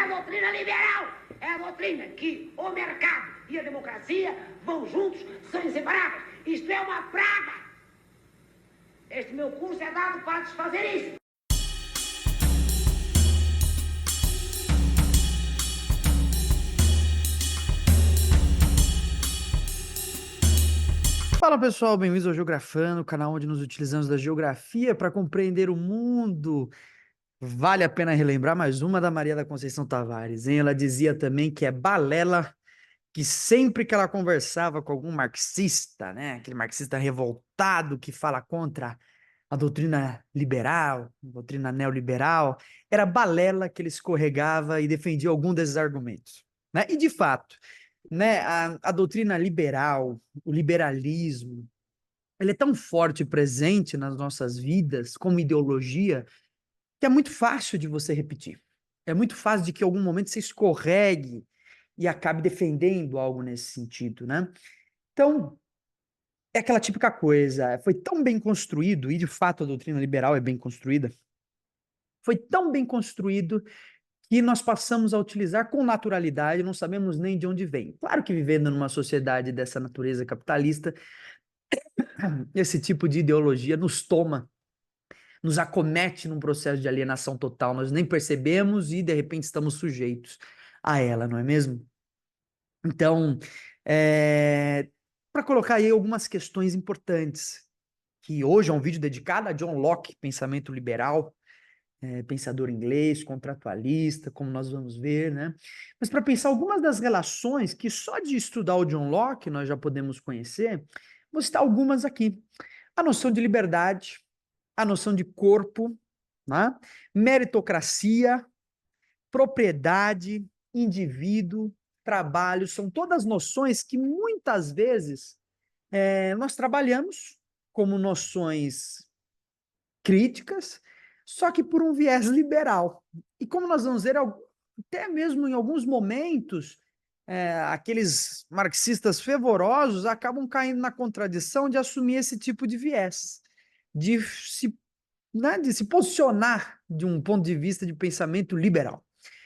a doutrina liberal é a doutrina que o mercado e a democracia vão juntos, são inseparáveis. Isto é uma praga. Este meu curso é dado para desfazer isso. Fala pessoal, bem-vindos ao Geografando, o canal onde nos utilizamos da geografia para compreender o mundo. Vale a pena relembrar mais uma da Maria da Conceição Tavares, hein? Ela dizia também que é balela, que sempre que ela conversava com algum marxista, né, aquele marxista revoltado que fala contra a doutrina liberal, a doutrina neoliberal, era balela que ele escorregava e defendia algum desses argumentos, né? E de fato, né, a doutrina liberal, o liberalismo, ele é tão forte e presente nas nossas vidas como ideologia que é muito fácil de você repetir. É muito fácil de que em algum momento você escorregue e acabe defendendo algo nesse sentido, né? Então, é aquela típica coisa, foi tão bem construído, e de fato a doutrina liberal é bem construída, foi tão bem construído que nós passamos a utilizar com naturalidade, não sabemos nem de onde vem. Claro que vivendo numa sociedade dessa natureza capitalista, esse tipo de ideologia nos toma, nos acomete num processo de alienação total, nós nem percebemos e de repente estamos sujeitos a ela, não é mesmo? Então, para colocar aí algumas questões importantes, que hoje é um vídeo dedicado a John Locke, pensamento liberal, pensador inglês, contratualista, como nós vamos ver, né? Mas para pensar algumas das relações que só de estudar o John Locke nós já podemos conhecer, vou citar algumas aqui. A noção de liberdade, a noção de corpo, né? Meritocracia, propriedade, indivíduo, trabalho, são todas noções que muitas vezes nós trabalhamos como noções críticas, só que por um viés liberal. E como nós vamos ver, até mesmo em alguns momentos, aqueles marxistas fervorosos acabam caindo na contradição de assumir esse tipo de viés, de se, né, de se posicionar de um ponto de vista de pensamento liberal.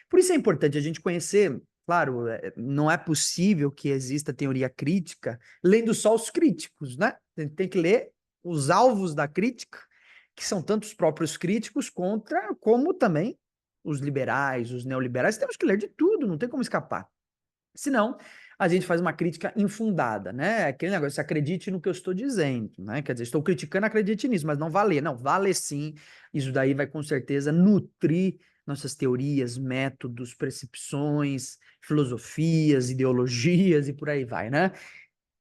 Por isso é importante a gente conhecer, claro, não é possível que exista teoria crítica lendo só os críticos, né? Tem que ler os alvos da crítica, que são tanto os próprios críticos como também os liberais, os neoliberais. Temos que ler de tudo, não tem como escapar. Senão, a gente faz uma crítica infundada, né? Aquele negócio, acredite no que eu estou dizendo, né? Quer dizer, estou criticando, acredite nisso, mas não vale. Não, vale sim. Isso daí vai com certeza nutrir nossas teorias, métodos, percepções, filosofias, ideologias e por aí vai, né?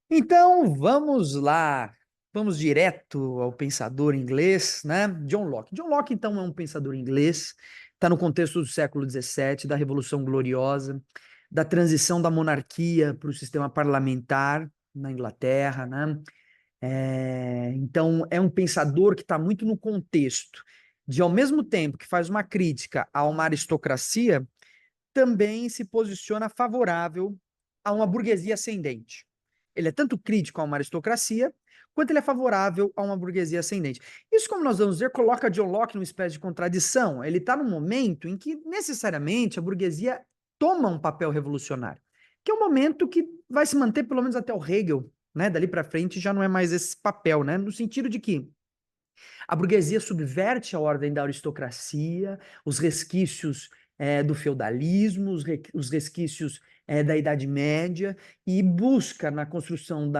Então, vamos lá. Vamos direto ao pensador inglês, né? John Locke. John Locke, então, é um pensador inglês, está no contexto do século XVII, da Revolução Gloriosa, da transição da monarquia para o sistema parlamentar na Inglaterra, né? Então, é um pensador que está muito no contexto de, ao mesmo tempo que faz uma crítica a uma aristocracia, também se posiciona favorável a uma burguesia ascendente. Ele é tanto crítico a uma aristocracia, quanto ele é favorável a uma burguesia ascendente. Isso, como nós vamos ver, coloca John Locke numa espécie de contradição. Ele está num momento em que, necessariamente, a burguesia toma um papel revolucionário, que é um momento que vai se manter pelo menos até o Hegel, né? Dali para frente já não é mais esse papel, né? No sentido de que a burguesia subverte a ordem da aristocracia, os resquícios do feudalismo, os resquícios da Idade Média, e busca na construção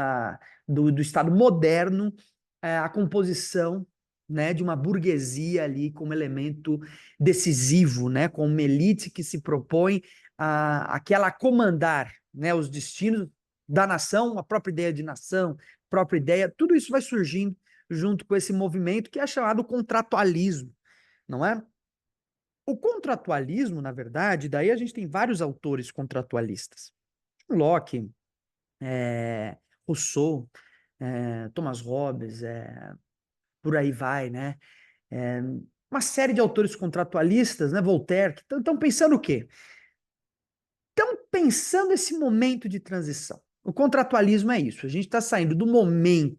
do Estado moderno a composição, né, de uma burguesia ali como elemento decisivo, né, com uma elite que se propõe a comandar, né, os destinos da nação, a própria ideia de nação, própria ideia, tudo isso vai surgindo junto com esse movimento que é chamado contratualismo, não é? O contratualismo, na verdade, daí a gente tem vários autores contratualistas. Locke, Rousseau, Thomas Hobbes, por aí vai, né? Uma série de autores contratualistas, né? Voltaire, que estão pensando o quê? Estão pensando esse momento de transição. O contratualismo é isso, a gente está saindo do momento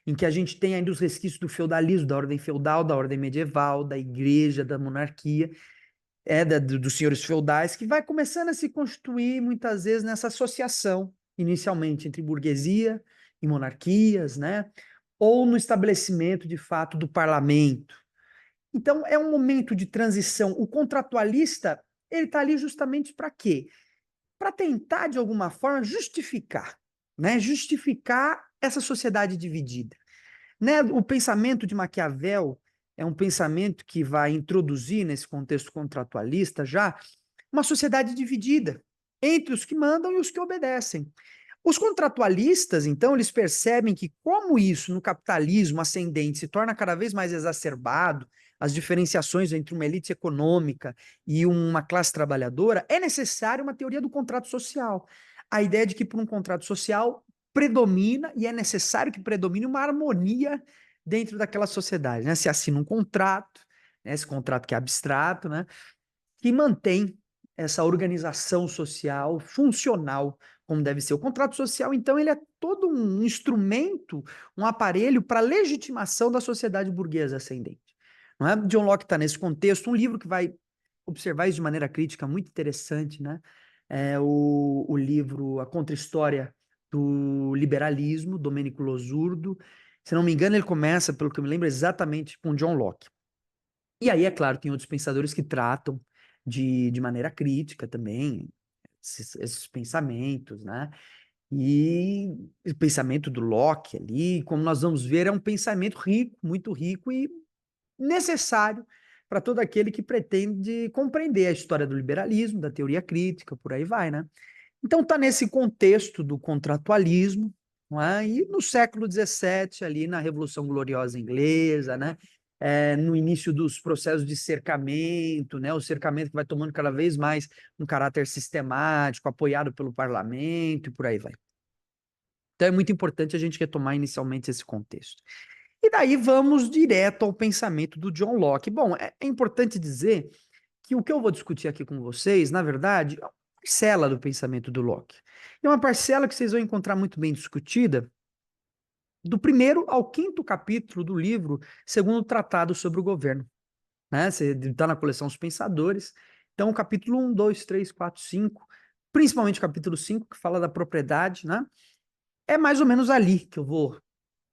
em que a gente tem ainda os resquícios do feudalismo, da ordem feudal, da ordem medieval, da igreja, da monarquia, dos senhores feudais, que vai começando a se constituir muitas vezes nessa associação, inicialmente entre burguesia e monarquias, né? Ou no estabelecimento, de fato, do parlamento. Então, é um momento de transição. O contratualista, ele está ali justamente para quê? Para tentar, de alguma forma, justificar, né? Justificar essa sociedade dividida. Né? O pensamento de Maquiavel é um pensamento que vai introduzir, nesse contexto contratualista, já uma sociedade dividida entre os que mandam e os que obedecem. Os contratualistas, então, eles percebem que, como isso no capitalismo ascendente se torna cada vez mais exacerbado, as diferenciações entre uma elite econômica e uma classe trabalhadora, é necessária uma teoria do contrato social. A ideia de que, por um contrato social, predomina e é necessário que predomine uma harmonia dentro daquela sociedade, né? Se assina um contrato, né? Esse contrato que é abstrato, né? Que mantém essa organização social funcional como deve ser. O contrato social, então, ele é todo um instrumento, um aparelho para a legitimação da sociedade burguesa ascendente. Não é? John Locke está nesse contexto, um livro que vai observar isso de maneira crítica, muito interessante, né? É o livro A Contra-História do Liberalismo, Domenico Losurdo. Se não me engano, ele começa, pelo que eu me lembro, exatamente com John Locke. E aí, é claro, tem outros pensadores que tratam de maneira crítica também esses pensamentos, né? E o pensamento do Locke ali, como nós vamos ver, é um pensamento rico, muito rico e necessário para todo aquele que pretende compreender a história do liberalismo, da teoria crítica, por aí vai, né? Então está nesse contexto do contratualismo, não é? E no século XVII, ali na Revolução Gloriosa Inglesa, né? No início dos processos de cercamento, né? O cercamento que vai tomando cada vez mais um caráter sistemático, apoiado pelo parlamento e por aí vai. Então é muito importante a gente retomar inicialmente esse contexto. E daí vamos direto ao pensamento do John Locke. Bom, é importante dizer que o que eu vou discutir aqui com vocês, na verdade, é uma parcela do pensamento do Locke. É uma parcela que vocês vão encontrar muito bem discutida do primeiro ao quinto capítulo do livro, segundo o Tratado sobre o Governo. Né? Você está na coleção Os Pensadores. Então, o capítulo 1, 2, 3, 4, 5, principalmente o capítulo 5, que fala da propriedade, né? É mais ou menos ali que eu vou,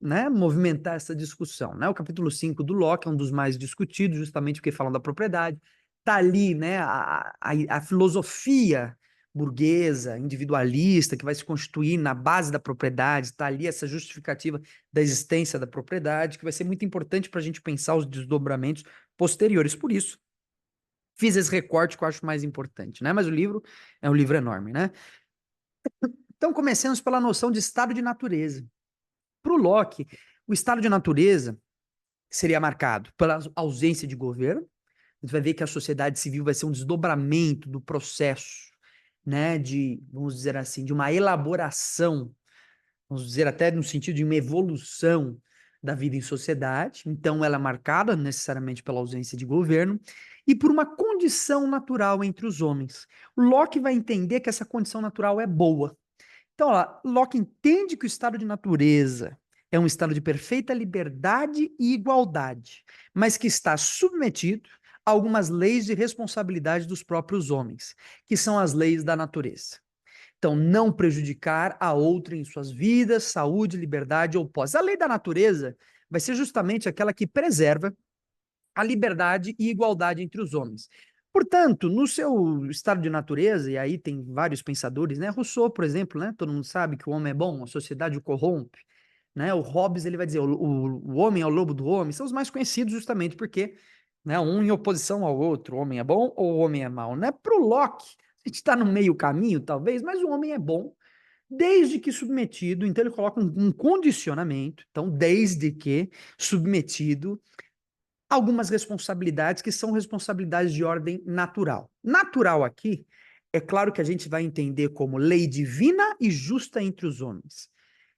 né, movimentar essa discussão, né? O capítulo 5 do Locke é um dos mais discutidos, justamente porque falam da propriedade. Está ali, né, a filosofia burguesa, individualista, que vai se constituir na base da propriedade, está ali essa justificativa da existência da propriedade, que vai ser muito importante para a gente pensar os desdobramentos posteriores. Por isso, fiz esse recorte que eu acho mais importante, né? Mas o livro é um livro enorme, né? Então, comecemos pela noção de estado de natureza. Para o Locke, o estado de natureza seria marcado pela ausência de governo. A gente vai ver que a sociedade civil vai ser um desdobramento do processo, né, vamos dizer assim, de uma elaboração, vamos dizer até no sentido de uma evolução da vida em sociedade. Então, ela é marcada necessariamente pela ausência de governo e por uma condição natural entre os homens. O Locke vai entender que essa condição natural é boa. Então, ó, Locke entende que o estado de natureza é um estado de perfeita liberdade e igualdade, mas que está submetido a algumas leis de responsabilidade dos próprios homens, que são as leis da natureza. Então, não prejudicar a outra em suas vidas, saúde, liberdade ou posse. A lei da natureza vai ser justamente aquela que preserva a liberdade e igualdade entre os homens. Portanto, no seu estado de natureza, e aí tem vários pensadores, né? Rousseau, por exemplo, né? Todo mundo sabe que o homem é bom, a sociedade o corrompe, né? O Hobbes, ele vai dizer, o homem é o lobo do homem, são os mais conhecidos justamente porque, né, um em oposição ao outro, o homem é bom ou o homem é mau, né? Para o Locke, a gente está no meio caminho, talvez, mas o homem é bom, desde que submetido, então ele coloca um condicionamento, então, desde que submetido algumas responsabilidades que são responsabilidades de ordem natural. Natural aqui, é claro que a gente vai entender como lei divina e justa entre os homens.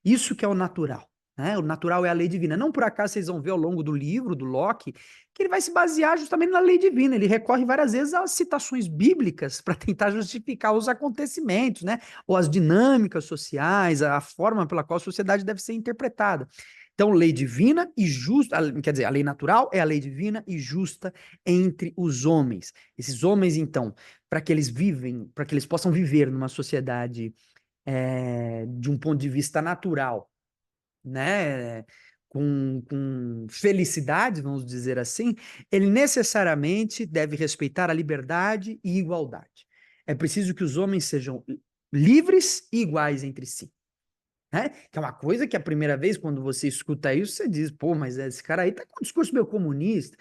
Isso que é o natural, né? O natural é a lei divina. Não por acaso vocês vão ver ao longo do livro, do Locke, que ele vai se basear justamente na lei divina. Ele recorre várias vezes às citações bíblicas para tentar justificar os acontecimentos, né? Ou as dinâmicas sociais, a forma pela qual a sociedade deve ser interpretada. Então, lei divina e justa, quer dizer, a lei natural é a lei divina e justa entre os homens. Esses homens, então, para que eles possam viver numa sociedade de um ponto de vista natural, né, com felicidade, vamos dizer assim, ele necessariamente deve respeitar a liberdade e igualdade. É preciso que os homens sejam livres e iguais entre si. Né? Que é uma coisa que a primeira vez, quando você escuta isso, você diz, pô, mas esse cara aí tá com um discurso meio comunista.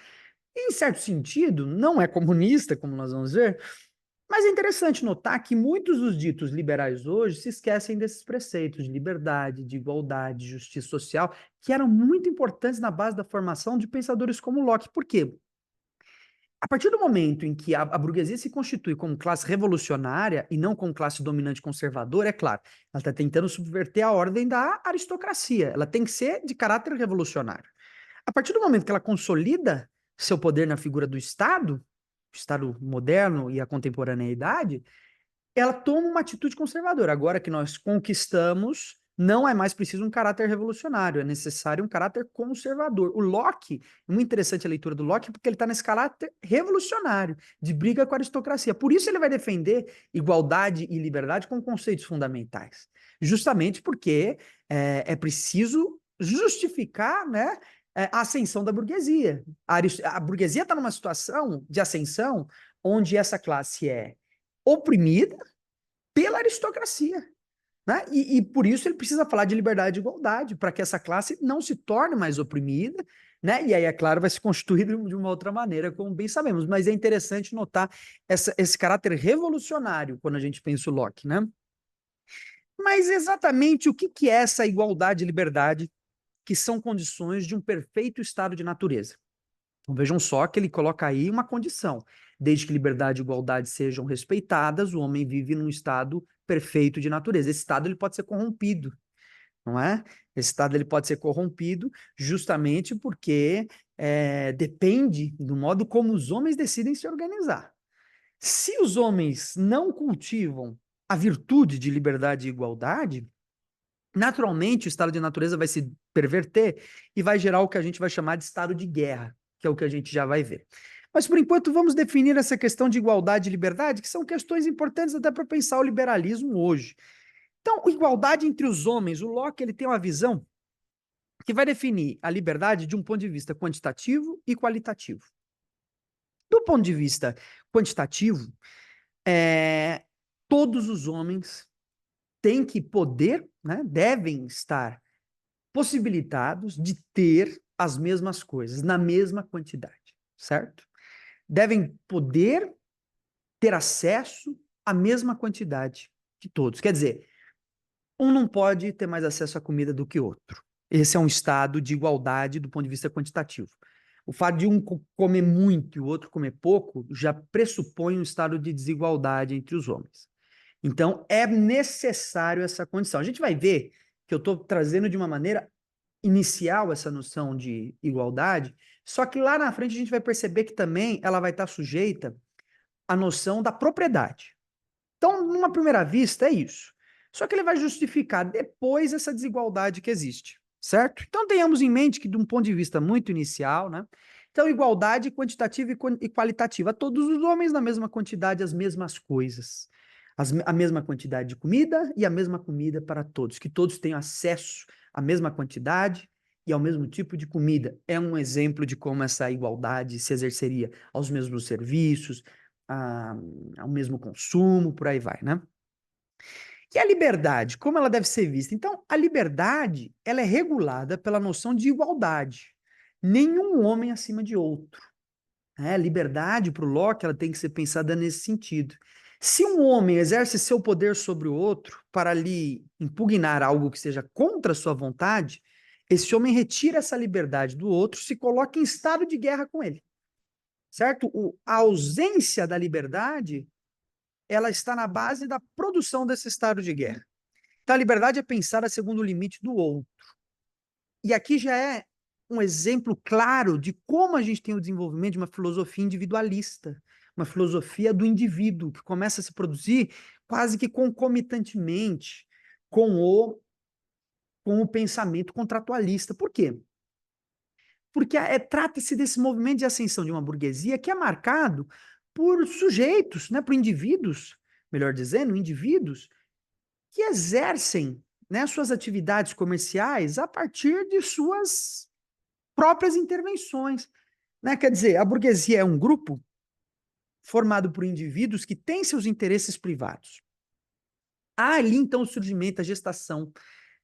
E, em certo sentido, não é comunista, como nós vamos ver, mas é interessante notar que muitos dos ditos liberais hoje se esquecem desses preceitos de liberdade, de igualdade, de justiça social, que eram muito importantes na base da formação de pensadores como Locke. Por quê? A partir do momento em que a burguesia se constitui como classe revolucionária e não como classe dominante conservadora, é claro, ela está tentando subverter a ordem da aristocracia. Ela tem que ser de caráter revolucionário. A partir do momento que ela consolida seu poder na figura do Estado, o Estado moderno e a contemporaneidade, ela toma uma atitude conservadora. Agora que nós conquistamos, não é mais preciso um caráter revolucionário, é necessário um caráter conservador. O Locke, é muito interessante a leitura do Locke, porque ele está nesse caráter revolucionário, de briga com a aristocracia. Por isso ele vai defender igualdade e liberdade como conceitos fundamentais. Justamente porque é preciso justificar, né, a ascensão da burguesia. A burguesia está numa situação de ascensão onde essa classe é oprimida pela aristocracia. Né? E por isso ele precisa falar de liberdade e igualdade, para que essa classe não se torne mais oprimida, né? E aí, é claro, vai se constituir de uma outra maneira, como bem sabemos. Mas é interessante notar esse caráter revolucionário quando a gente pensa o Locke, né? Mas exatamente o que é essa igualdade e liberdade, que são condições de um perfeito estado de natureza? Então vejam só que ele coloca aí uma condição. Desde que liberdade e igualdade sejam respeitadas, o homem vive num estado perfeito de natureza. Esse estado ele pode ser corrompido, não é? Esse estado ele pode ser corrompido justamente porque depende do modo como os homens decidem se organizar. Se os homens não cultivam a virtude de liberdade e igualdade, naturalmente o estado de natureza vai se perverter e vai gerar o que a gente vai chamar de estado de guerra, que é o que a gente já vai ver. Mas, por enquanto, vamos definir essa questão de igualdade e liberdade, que são questões importantes até para pensar o liberalismo hoje. Então, igualdade entre os homens. O Locke ele tem uma visão que vai definir a liberdade de um ponto de vista quantitativo e qualitativo. Do ponto de vista quantitativo, todos os homens têm que poder, né, devem estar possibilitados de ter as mesmas coisas, na mesma quantidade, certo? Devem poder ter acesso à mesma quantidade que todos. Quer dizer, um não pode ter mais acesso à comida do que outro. Esse é um estado de igualdade do ponto de vista quantitativo. O fato de um comer muito e o outro comer pouco já pressupõe um estado de desigualdade entre os homens. Então, é necessário essa condição. A gente vai ver que eu estou trazendo de uma maneira inicial essa noção de igualdade, só que lá na frente a gente vai perceber que também ela vai estar sujeita à noção da propriedade. Então, numa primeira vista, é isso. Só que ele vai justificar depois essa desigualdade que existe, certo? Então, tenhamos em mente que, de um ponto de vista muito inicial, né? Então, igualdade quantitativa e qualitativa. Todos os homens na mesma quantidade, as mesmas coisas. A mesma quantidade de comida e a mesma comida para todos. Que todos tenham acesso à mesma quantidade e ao mesmo tipo de comida. É um exemplo de como essa igualdade se exerceria aos mesmos serviços, ao mesmo consumo, por aí vai, né? E a liberdade, como ela deve ser vista? Então, a liberdade, ela é regulada pela noção de igualdade. Nenhum homem acima de outro. A liberdade, para o Locke, ela tem que ser pensada nesse sentido. Se um homem exerce seu poder sobre o outro para lhe impugnar algo que seja contra a sua vontade, esse homem retira essa liberdade do outro, se coloca em estado de guerra com ele. Certo? A ausência da liberdade, ela está na base da produção desse estado de guerra. Então, a liberdade é pensada segundo o limite do outro. E aqui já é um exemplo claro de como a gente tem o desenvolvimento de uma filosofia individualista, uma filosofia do indivíduo, que começa a se produzir quase que concomitantemente com o com o pensamento contratualista. Por quê? Porque trata-se desse movimento de ascensão de uma burguesia que é marcado por sujeitos, né, por indivíduos, melhor dizendo, indivíduos que exercem, né, suas atividades comerciais a partir de suas próprias intervenções, né? Quer dizer, a burguesia é um grupo formado por indivíduos que têm seus interesses privados. Há ali, então, o surgimento, a gestação,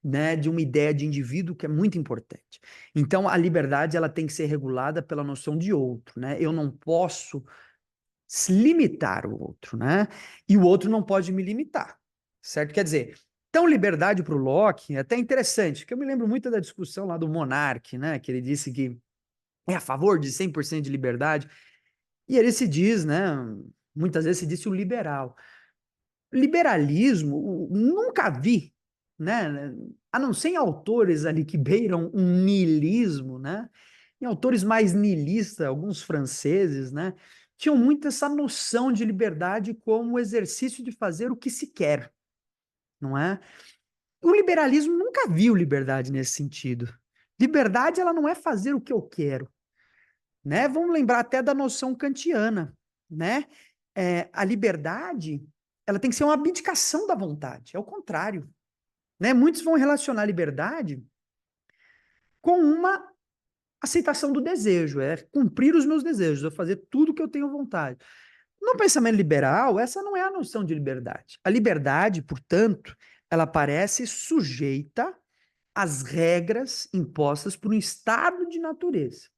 né, de uma ideia de indivíduo que é muito importante. Então, a liberdade ela tem que ser regulada pela noção de outro, né? Eu não posso limitar o outro, né? E o outro não pode me limitar, certo? Quer dizer, então liberdade para o Locke é até interessante, porque eu me lembro muito da discussão lá do Monarque, né? Que ele disse que é a favor de 100% de liberdade, e ele se diz, né? Muitas vezes se disse o liberal. Liberalismo, nunca vi, né? A não ser em autores ali que beiram um niilismo, né? Em autores mais niilistas, alguns franceses, né? Tinham muito essa noção de liberdade como o exercício de fazer o que se quer, não é? O liberalismo nunca viu liberdade nesse sentido. Liberdade, ela não é fazer o que eu quero, né? Vamos lembrar até da noção kantiana, né? A liberdade, ela tem que ser uma abdicação da vontade, é o contrário, né? Muitos vão relacionar a liberdade com uma aceitação do desejo, é cumprir os meus desejos, eu fazer tudo que eu tenho vontade. No pensamento liberal, essa não é a noção de liberdade. A liberdade, portanto, ela parece sujeita às regras impostas por um estado de natureza.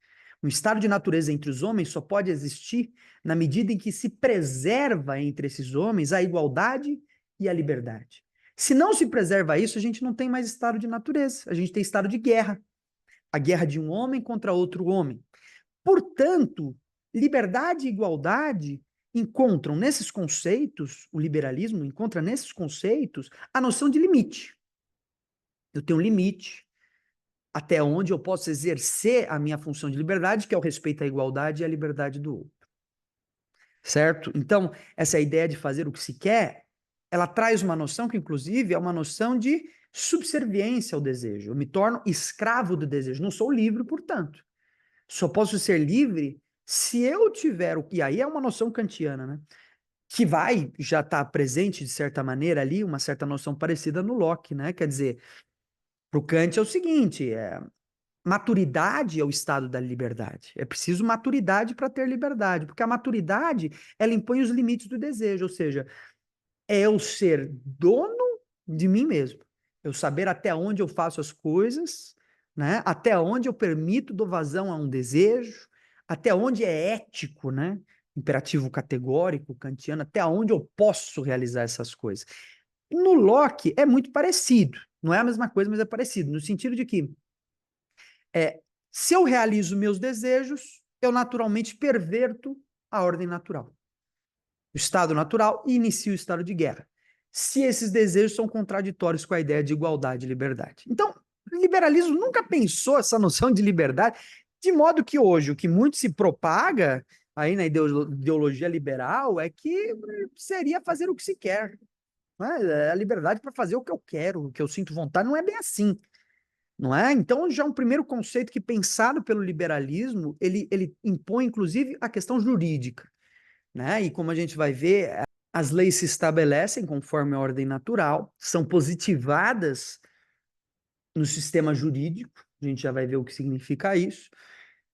Um estado de natureza entre os homens só pode existir na medida em que se preserva entre esses homens a igualdade e a liberdade. Se não se preserva isso, a gente não tem mais estado de natureza, a gente tem estado de guerra. A guerra de um homem contra outro homem. Portanto, liberdade e igualdade encontram nesses conceitos, o liberalismo encontra nesses conceitos a noção de limite. Eu tenho um limite até onde eu posso exercer a minha função de liberdade, que é o respeito à igualdade e à liberdade do outro. Certo? Então, essa ideia de fazer o que se quer, ela traz uma noção que, inclusive, é uma noção de subserviência ao desejo. Eu me torno escravo do desejo. Não sou livre, portanto. Só posso ser livre se eu tiver o. E aí é uma noção kantiana, né? Que vai já estar presente, de certa maneira, ali, uma certa noção parecida no Locke, né? Quer dizer, para o Kant é o seguinte: maturidade é o estado da liberdade. É preciso maturidade para ter liberdade, porque a maturidade ela impõe os limites do desejo, ou seja, é eu ser dono de mim mesmo. Eu saber até onde eu faço as coisas, né? Até onde eu permito, dou vazão a um desejo, até onde é ético, né? Imperativo categórico, kantiano, até onde eu posso realizar essas coisas. No Locke é muito parecido. Não é a mesma coisa, mas é parecido, no sentido de que se eu realizo meus desejos, eu naturalmente perverto a ordem natural. O estado natural e inicio o estado de guerra. Se esses desejos são contraditórios com a ideia de igualdade e liberdade. Então, o liberalismo nunca pensou essa noção de liberdade, de modo que hoje o que muito se propaga aí na ideologia liberal é que seria fazer o que se quer. Né? É a liberdade para fazer o que eu quero, o que eu sinto vontade, não é bem assim. Não é? Então, já um primeiro conceito que, pensado pelo liberalismo, ele impõe, inclusive, a questão jurídica. Né? E como a gente vai ver, as leis se estabelecem conforme a ordem natural, são positivadas no sistema jurídico, a gente já vai ver o que significa isso,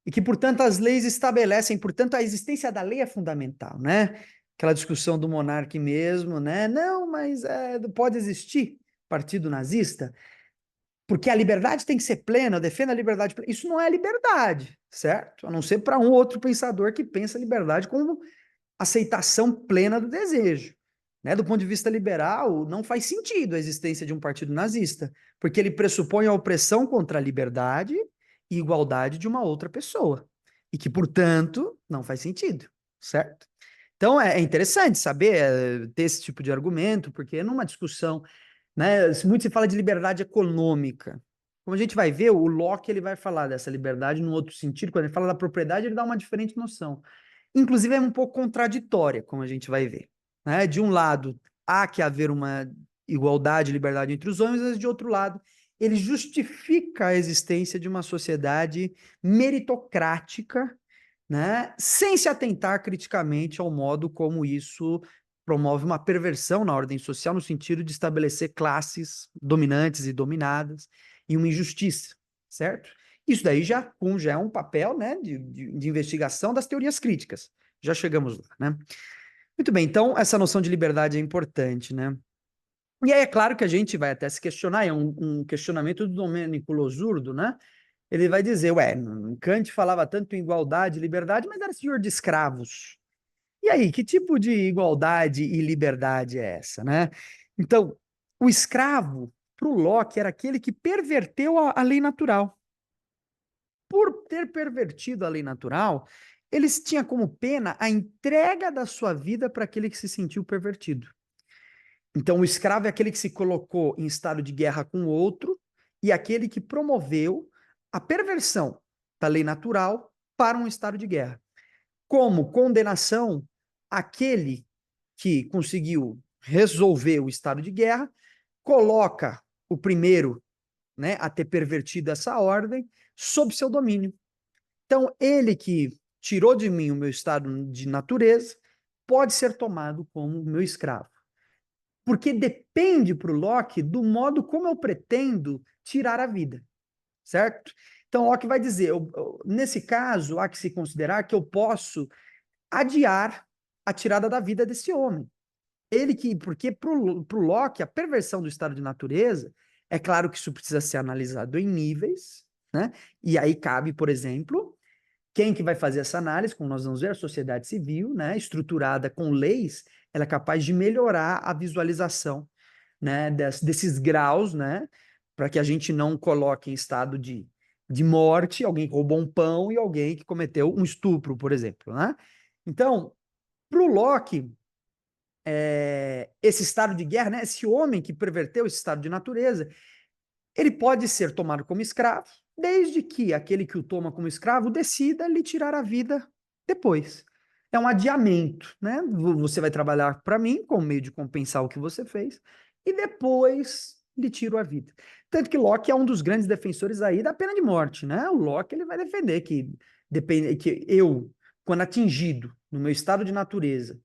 e que, portanto, as leis estabelecem, portanto, a existência da lei é fundamental, né? Aquela discussão do monarca mesmo, né? Não, mas pode existir partido nazista, porque a liberdade tem que ser plena, eu defendo a liberdade plena. Isso não é liberdade, certo? A não ser para um outro pensador que pensa a liberdade como aceitação plena do desejo. Né? Do ponto de vista liberal, não faz sentido a existência de um partido nazista, porque ele pressupõe a opressão contra a liberdade e igualdade de uma outra pessoa, e que, portanto, não faz sentido, certo? Então, é interessante saber ter esse tipo de argumento, porque numa discussão, né, muito se fala de liberdade econômica. Como a gente vai ver, o Locke ele vai falar dessa liberdade num outro sentido, quando ele fala da propriedade, ele dá uma diferente noção. Inclusive é um pouco contraditória, como a gente vai ver. Né? De um lado, há que haver uma igualdade e liberdade entre os homens, mas de outro lado, ele justifica a existência de uma sociedade meritocrática, né, sem se atentar criticamente ao modo como isso promove uma perversão na ordem social, no sentido de estabelecer classes dominantes e dominadas e uma injustiça, certo? Isso daí já é um papel, né, de investigação das teorias críticas. Já chegamos lá, né? Muito bem, então essa noção de liberdade é importante, né? E aí é claro que a gente vai até se questionar, é um questionamento do Domênico Losurdo, né? Ele vai dizer, ué, Kant falava tanto em igualdade e liberdade, mas era senhor de escravos. E aí, que tipo de igualdade e liberdade é essa, né? Então, o escravo, para o Locke, era aquele que perverteu a lei natural. Por ter pervertido a lei natural, eles tinham como pena a entrega da sua vida para aquele que se sentiu pervertido. Então, o escravo é aquele que se colocou em estado de guerra com o outro e aquele que promoveu a perversão da lei natural para um estado de guerra. Como condenação, aquele que conseguiu resolver o estado de guerra coloca o primeiro, né, a ter pervertido essa ordem sob seu domínio. Então, ele que tirou de mim o meu estado de natureza pode ser tomado como meu escravo. Porque depende para o Locke do modo como eu pretendo tirar a vida, certo? Então, Locke vai dizer, nesse caso, há que se considerar que eu posso adiar a tirada da vida desse homem. Porque para o Locke, a perversão do estado de natureza, é claro que isso precisa ser analisado em níveis, né? E aí cabe, por exemplo, quem que vai fazer essa análise, como nós vamos ver, a sociedade civil, né, estruturada com leis, ela é capaz de melhorar a visualização, né, desses graus, né, para que a gente não coloque em estado de morte alguém que roubou um pão e alguém que cometeu um estupro, por exemplo, né? Então, para o Locke, esse estado de guerra, né, esse homem que perverteu esse estado de natureza, ele pode ser tomado como escravo, desde que aquele que o toma como escravo decida lhe tirar a vida depois. É um adiamento, né? Você vai trabalhar para mim como meio de compensar o que você fez e depois lhe tiro a vida. Tanto que Locke é um dos grandes defensores aí da pena de morte, né? O Locke ele vai defender que eu, quando atingido no meu estado de natureza,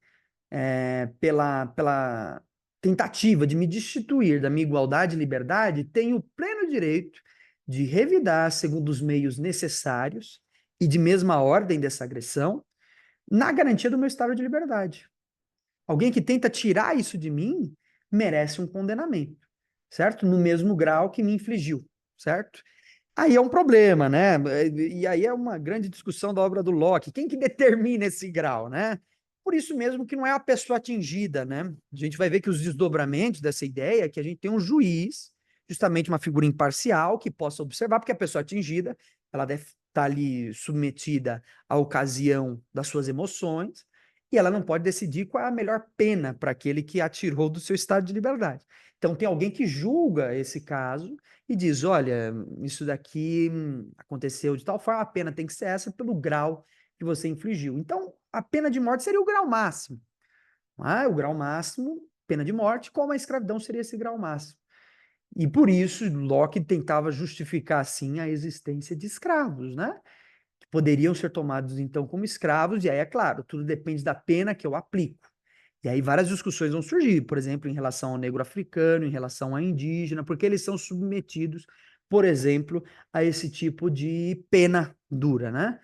pela tentativa de me destituir da minha igualdade e liberdade, tenho pleno direito de revidar segundo os meios necessários e de mesma ordem dessa agressão, na garantia do meu estado de liberdade. Alguém que tenta tirar isso de mim merece um condenamento, certo? No mesmo grau que me infligiu, certo? Aí é um problema, né? E aí é uma grande discussão da obra do Locke. Quem que determina esse grau, né? Por isso mesmo que não é a pessoa atingida, né? A gente vai ver que os desdobramentos dessa ideia é que a gente tem um juiz, justamente uma figura imparcial, que possa observar, porque a pessoa atingida, ela deve estar ali submetida à ocasião das suas emoções, e ela não pode decidir qual é a melhor pena para aquele que atirou do seu estado de liberdade. Então tem alguém que julga esse caso e diz, olha, isso daqui aconteceu de tal forma, a pena tem que ser essa pelo grau que você infligiu. Então, a pena de morte seria o grau máximo. O grau máximo, pena de morte, como a escravidão seria esse grau máximo. E por isso, Locke tentava justificar, assim, a existência de escravos, né? Que poderiam ser tomados, então, como escravos, e aí, é claro, tudo depende da pena que eu aplico. E aí várias discussões vão surgir, por exemplo, em relação ao negro africano, em relação ao indígena, porque eles são submetidos, por exemplo, a esse tipo de pena dura, né?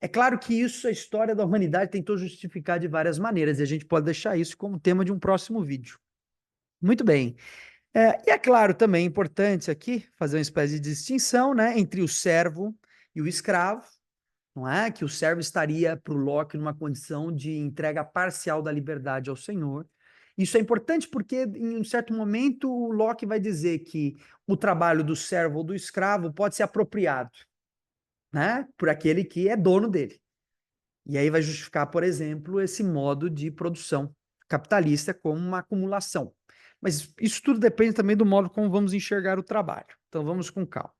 É claro que isso a história da humanidade tentou justificar de várias maneiras, e a gente pode deixar isso como tema de um próximo vídeo. Muito bem. E é claro também importante aqui fazer uma espécie de distinção, né, entre o servo e o escravo, não é? Que o servo estaria para o Locke numa condição de entrega parcial da liberdade ao Senhor. Isso é importante porque, em um certo momento, o Locke vai dizer que o trabalho do servo ou do escravo pode ser apropriado, né, por aquele que é dono dele. E aí vai justificar, por exemplo, esse modo de produção capitalista como uma acumulação. Mas isso tudo depende também do modo como vamos enxergar o trabalho. Então vamos com calma.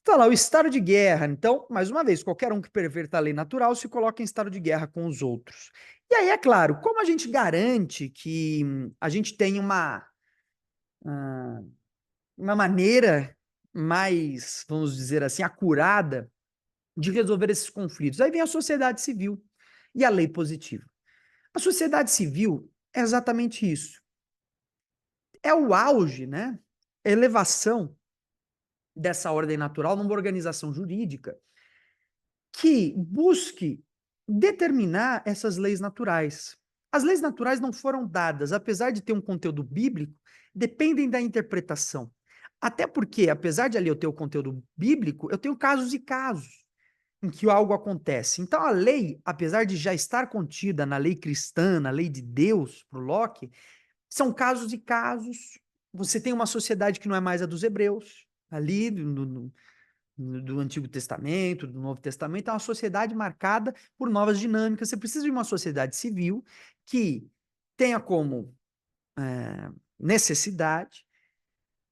Está lá, o estado de guerra. Então, mais uma vez, qualquer um que perverta a lei natural se coloca em estado de guerra com os outros. E aí, é claro, como a gente garante que a gente tem uma uma maneira mais, vamos dizer assim, acurada de resolver esses conflitos. Aí vem a sociedade civil e a lei positiva. A sociedade civil é exatamente isso. É o auge, né? A elevação dessa ordem natural numa organização jurídica que busque determinar essas leis naturais. As leis naturais não foram dadas, apesar de ter um conteúdo bíblico, dependem da interpretação. Até porque, apesar de ali eu ter o conteúdo bíblico, eu tenho casos e casos em que algo acontece. Então, a lei, apesar de já estar contida na lei cristã, na lei de Deus, para o Locke, são casos e casos. Você tem uma sociedade que não é mais a dos hebreus, ali do Antigo Testamento, do Novo Testamento, é uma sociedade marcada por novas dinâmicas. Você precisa de uma sociedade civil que tenha como necessidade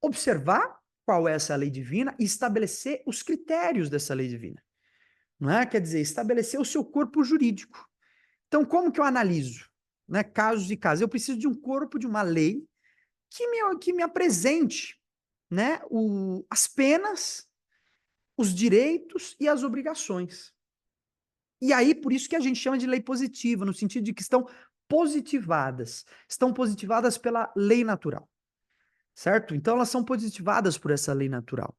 observar qual é essa lei divina e estabelecer os critérios dessa lei divina. Não é? Quer dizer, estabelecer o seu corpo jurídico. Então, como que eu analiso? Né, casos e casos. Eu preciso de um corpo, de uma lei que me apresente, né, as penas, os direitos e as obrigações. E aí, por isso que a gente chama de lei positiva, no sentido de que estão positivadas pela lei natural, certo? Então, elas são positivadas por essa lei natural,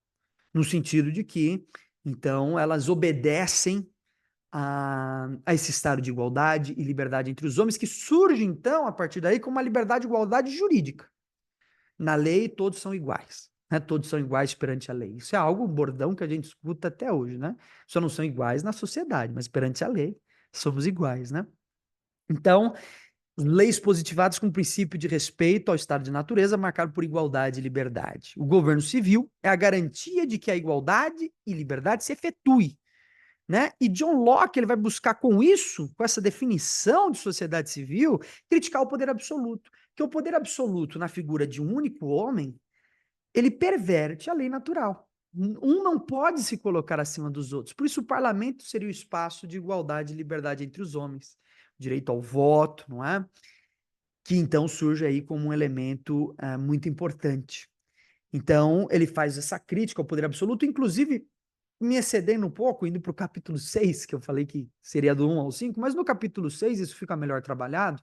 no sentido de que, então, elas obedecem a esse estado de igualdade e liberdade entre os homens, que surge, então, a partir daí, como uma liberdade e igualdade jurídica. Na lei, todos são iguais. Né? Todos são iguais perante a lei. Isso é algo, um bordão que a gente escuta até hoje, né? Só não são iguais na sociedade, mas perante a lei, somos iguais, né? Então, leis positivadas com o princípio de respeito ao estado de natureza, marcado por igualdade e liberdade. O governo civil é a garantia de que a igualdade e liberdade se efetue, né? E John Locke ele vai buscar com isso, com essa definição de sociedade civil, criticar o poder absoluto. Que o poder absoluto na figura de um único homem, ele perverte a lei natural. Um não pode se colocar acima dos outros. Por isso o parlamento seria o espaço de igualdade e liberdade entre os homens. Direito ao voto, não é? Que então surge aí como um elemento muito importante. Então, ele faz essa crítica ao poder absoluto, inclusive me excedendo um pouco, indo para o capítulo 6, que eu falei que seria do 1 ao 5, mas no capítulo 6 isso fica melhor trabalhado,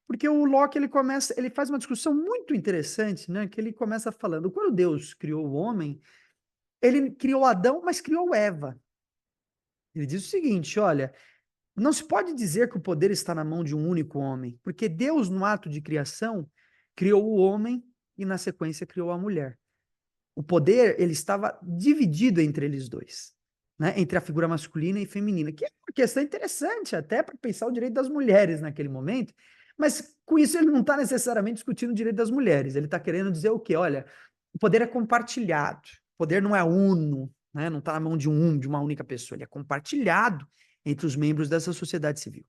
porque o Locke ele faz uma discussão muito interessante, né? Que ele começa falando, quando Deus criou o homem, ele criou Adão, mas criou Eva. Ele diz o seguinte, olha, não se pode dizer que o poder está na mão de um único homem, porque Deus, no ato de criação, criou o homem e, na sequência, criou a mulher. O poder ele estava dividido entre eles dois, né? Entre a figura masculina e feminina, que é uma questão interessante até para pensar o direito das mulheres naquele momento, mas com isso ele não está necessariamente discutindo o direito das mulheres, ele está querendo dizer o quê? Olha, o poder é compartilhado, o poder não é uno, né? Não está na mão de uma única pessoa, ele é compartilhado entre os membros dessa sociedade civil.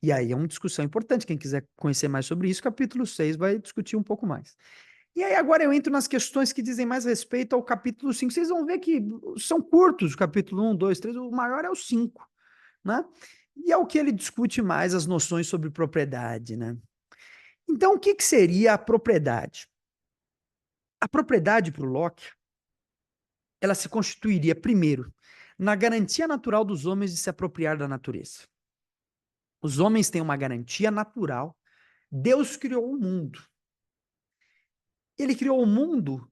E aí é uma discussão importante, quem quiser conhecer mais sobre isso, capítulo 6 vai discutir um pouco mais. E aí agora eu entro nas questões que dizem mais respeito ao capítulo 5. Vocês vão ver que são curtos, o capítulo 1, 2, 3, o maior é o 5, né? E é o que ele discute mais as noções sobre propriedade, né? Então, o que seria a propriedade? A propriedade para o Locke, ela se constituiria, primeiro, na garantia natural dos homens de se apropriar da natureza. Os homens têm uma garantia natural. Deus criou o mundo. Ele criou o mundo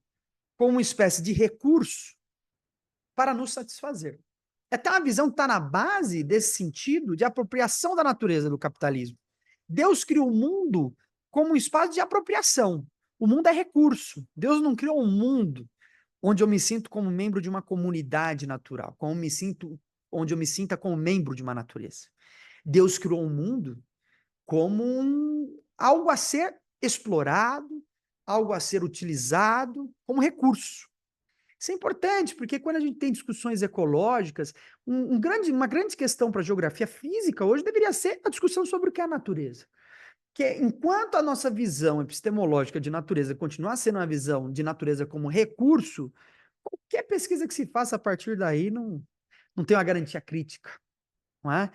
como uma espécie de recurso para nos satisfazer. É até uma visão que está na base desse sentido de apropriação da natureza do capitalismo. Deus criou o mundo como um espaço de apropriação. O mundo é recurso. Deus não criou um mundo onde eu me sinto como membro de uma comunidade natural, onde eu me sinta como membro de uma natureza. Deus criou um mundo como algo a ser explorado, algo a ser utilizado como recurso. Isso é importante, porque quando a gente tem discussões ecológicas, uma grande questão para a geografia física hoje deveria ser a discussão sobre o que é a natureza. Que enquanto a nossa visão epistemológica de natureza continuar sendo uma visão de natureza como recurso, qualquer pesquisa que se faça a partir daí não tem uma garantia crítica, não é?